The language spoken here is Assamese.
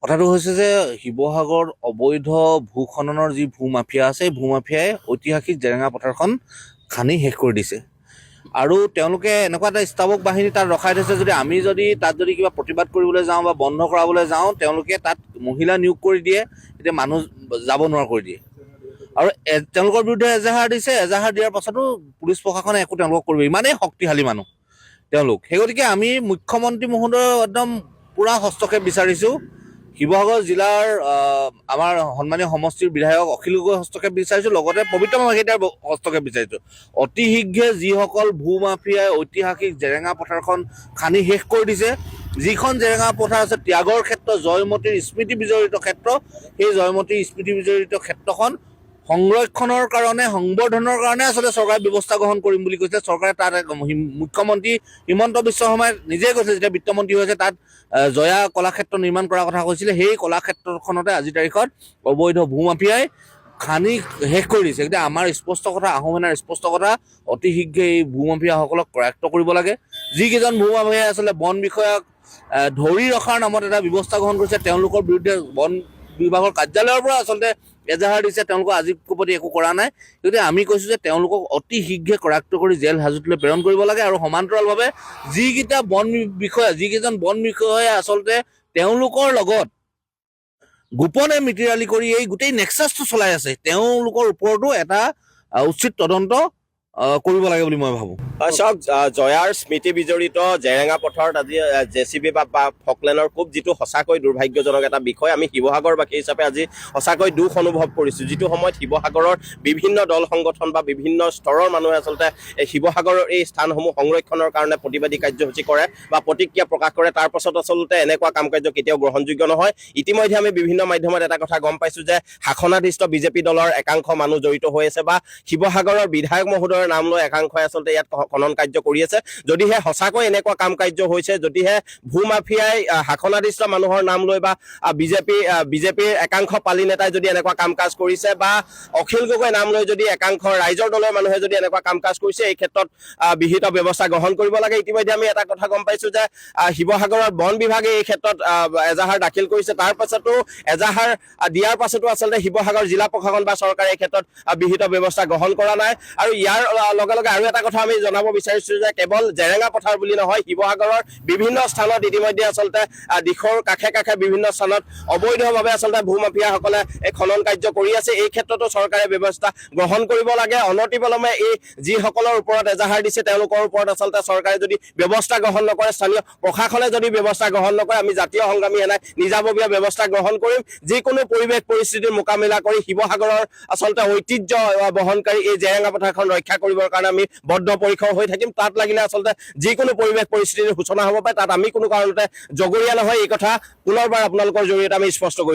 কথাটো হৈছে যে শিৱসাগৰ অবৈধ ভূ খননৰ যি ভূ মাফিয়া আছে এই ভূ মাফিয়াই ঐতিহাসিক জেৰেঙা পথাৰখন খান্দি শেষ কৰি দিছে আৰু তেওঁলোকে এনেকুৱা এটা স্থাৱক বাহিনী তাত ৰখাই থৈছে যদি তাত কিবা প্ৰতিবাদ কৰিবলৈ যাওঁ বা বন্ধ কৰাবলৈ যাওঁ তেওঁলোকে তাত মহিলা নিয়োগ কৰি দিয়ে এতিয়া মানুহ যাব নোৱাৰা কৰি দিয়ে আৰু তেওঁলোকৰ বিৰুদ্ধে এজাহাৰ দিছে এজাহাৰ দিয়াৰ পাছতো পুলিচ প্ৰশাসনে একো তেওঁলোকক কৰিব ইমানেই শক্তিশালী মানুহ তেওঁলোক সেই গতিকে আমি মুখ্যমন্ত্ৰী মহোদয়ৰ একদম পূৰা হস্তক্ষেপ বিচাৰিছোঁ শিৱসাগৰ জিলাৰ আমাৰ সন্মানীয় সমষ্টিৰ বিধায়ক অখিল গগৈ হস্তক্ষেপ বিচাৰিছোঁ লগতে পবিত্ৰ মাৰ্ঘেৰিটাৰ হস্তক্ষেপ বিচাৰিছোঁ অতি শীঘ্ৰে যিসকল ভূ মাফিয়াই ঐতিহাসিক জেৰেঙা পথাৰখন খান্দি শেষ কৰি দিছে যিখন জেৰেঙা পথাৰ আছে ত্যাগৰ ক্ষেত্ৰ জয়মতীৰ স্মৃতি বিজড়িত ক্ষেত্ৰ সেই জয়মতীৰ স্মৃতি বিজড়িত ক্ষেত্ৰখন সংৰক্ষণৰ কাৰণে সংবৰ্ধনৰ কাৰণে আচলতে চৰকাৰে ব্যৱস্থা গ্ৰহণ কৰিম বুলি কৈছে চৰকাৰে তাত মুখ্যমন্ত্ৰী হিমন্ত বিশ্ব শৰ্মাই নিজে কৈছে যেতিয়া বিত্তমন্ত্ৰী হৈছে তাত জয়া কলাক্ষেত্ৰ নিৰ্মাণ কৰাৰ কথা কৈছিলে সেই কলাক্ষেত্ৰখনতে আজিৰ তাৰিখত অবৈধ ভূ মাফিয়াই খান্দি শেষ কৰি দিছে গতিকে আমাৰ স্পষ্ট কথা আহোমেনাৰ স্পষ্ট কথা অতি শীঘ্ৰে এই ভূ মাফিয়াসকলক কৰায়ত্ব কৰিব লাগে যিকেইজন ভূ মাফিয়াই আচলতে বন বিষয়াক ধৰি ৰখাৰ নামত এটা ব্যৱস্থা গ্ৰহণ কৰিছে তেওঁলোকৰ বিৰুদ্ধে বন বিভাগৰ কাৰ্যালয়ৰ পৰা আচলতে এজাহাৰ দিছে তেওঁলোকক আজি প্ৰতি একো কৰা নাই গতিকে আমি কৈছোঁ যে তেওঁলোকক অতি শীঘ্ৰে কৰায়ত্ব কৰি জেল হাজতলৈ প্ৰেৰণ কৰিব লাগে আৰু সমান্তৰালভাৱে যিকেইজন বন বিষয়াই আচলতে তেওঁলোকৰ লগত গোপনে মিতিৰালি কৰি এই গোটেই নেক্সাছটো চলাই আছে তেওঁলোকৰ ওপৰতো এটা উচিত তদন্ত কৰিব লাগে বুলি মই ভাবোঁ চাওক জয়াৰ স্মৃতি বিজড়িত জেৰেঙা পথাৰত আজি JCB বা ফকলেনৰ খুব যিটো সঁচাকৈ দুৰ্ভাগ্যজনক এটা বিষয় আমি শিৱসাগৰবাসী হিচাপে আজি সঁচাকৈ দুখ অনুভৱ কৰিছোঁ যিটো সময়ত শিৱসাগৰৰ বিভিন্ন দল সংগঠন বা বিভিন্ন স্তৰৰ মানুহে আচলতে শিৱসাগৰৰ এই স্থানসমূহ সংৰক্ষণৰ কাৰণে প্ৰতিবাদী কাৰ্যসূচী কৰে বা প্ৰতিক্ৰিয়া প্ৰকাশ কৰে তাৰ পাছত আচলতে এনেকুৱা কাম কাৰ্য কেতিয়াও গ্ৰহণযোগ্য নহয় ইতিমধ্যে আমি বিভিন্ন মাধ্যমত এটা কথা গম পাইছোঁ যে শাসনাধীষ্ঠ বিজেপি দলৰ একাংশ মানুহ জড়িত হৈ আছে বা শিৱসাগৰৰ বিধায়ক মহোদয়ৰ নাম লৈ একাংশই আচলতে ইয়াত খনন কাৰ্য কৰি আছে যদিহে সঁচাকৈ এনেকুৱা কাম কাৰ্য হৈছে যদিহে ভূ মাফিয়াই শাসনাধীষ্ঠ মানুহৰ নাম লৈ বা বিজেপিৰ একাংশ পালি নেতাই যদি এনেকুৱা কাম কাজ কৰিছে বা অখিল গগৈ নাম লৈ যদি একাংশ ৰাইজৰ দলৰ মানুহে যদি এনেকুৱা কাম কাজ কৰিছে এই ক্ষেত্ৰত বিহিত ব্যৱস্থা গ্ৰহণ কৰিব লাগে ইতিমধ্যে আমি এটা কথা গম পাইছোঁ যে শিৱসাগৰৰ বন বিভাগে এই ক্ষেত্ৰত এজাহাৰ দাখিল কৰিছে তাৰ পাছতো এজাহাৰ দিয়াৰ পাছতো আচলতে শিৱসাগৰ জিলা প্ৰশাসন বা চৰকাৰে এই ক্ষেত্ৰত বিহিত ব্যৱস্থা গ্ৰহণ কৰা নাই আৰু ইয়াৰ লগে লগে আৰু এটা কথা আমি জনাব বিচাৰিছোঁ যে কেৱল জেৰেঙা পথাৰ বুলি নহয় শিৱসাগৰৰ বিভিন্ন স্থানত ইতিমধ্যে আচলতে দিশৰ কাষে কাষে বিভিন্ন স্থানত অবৈধভাৱে আচলতে ভূ মাফিয়াসকলে এই খনন কাৰ্য কৰি আছে এই ক্ষেত্ৰতো চৰকাৰে ব্যৱস্থা গ্ৰহণ কৰিব লাগে অনতিপলমে এই যিসকলৰ ওপৰত এজাহাৰ দিছে তেওঁলোকৰ ওপৰত আচলতে চৰকাৰে যদি ব্যৱস্থা গ্ৰহণ নকৰে স্থানীয় প্ৰশাসনে যদি ব্যৱস্থা গ্ৰহণ নকৰে আমি জাতীয় সংগ্ৰামী সেনাই নিজাববীয়া ব্যৱস্থা গ্ৰহণ কৰিম যিকোনো পৰিৱেশ পৰিস্থিতিৰ মোকাবিলা কৰি শিৱসাগৰৰ আচলতে ঐতিহ্য বহনকাৰী এই জেৰেঙা পথাৰখন ৰক্ষা কৰিবৰ কাৰণে আমি বদ্ধপৰিকৰ হৈ থাকিম তাত লাগিলে আচলতে যিকোনো পৰিৱেশ পৰিস্থিতিৰ সূচনা হ'ব পাৰে তাত আমি কোনো কাৰণতে জগৰীয়া নহয় এই কথা পুনৰবাৰ আপোনালোকৰ জৰিয়তে আমি স্পষ্ট কৰি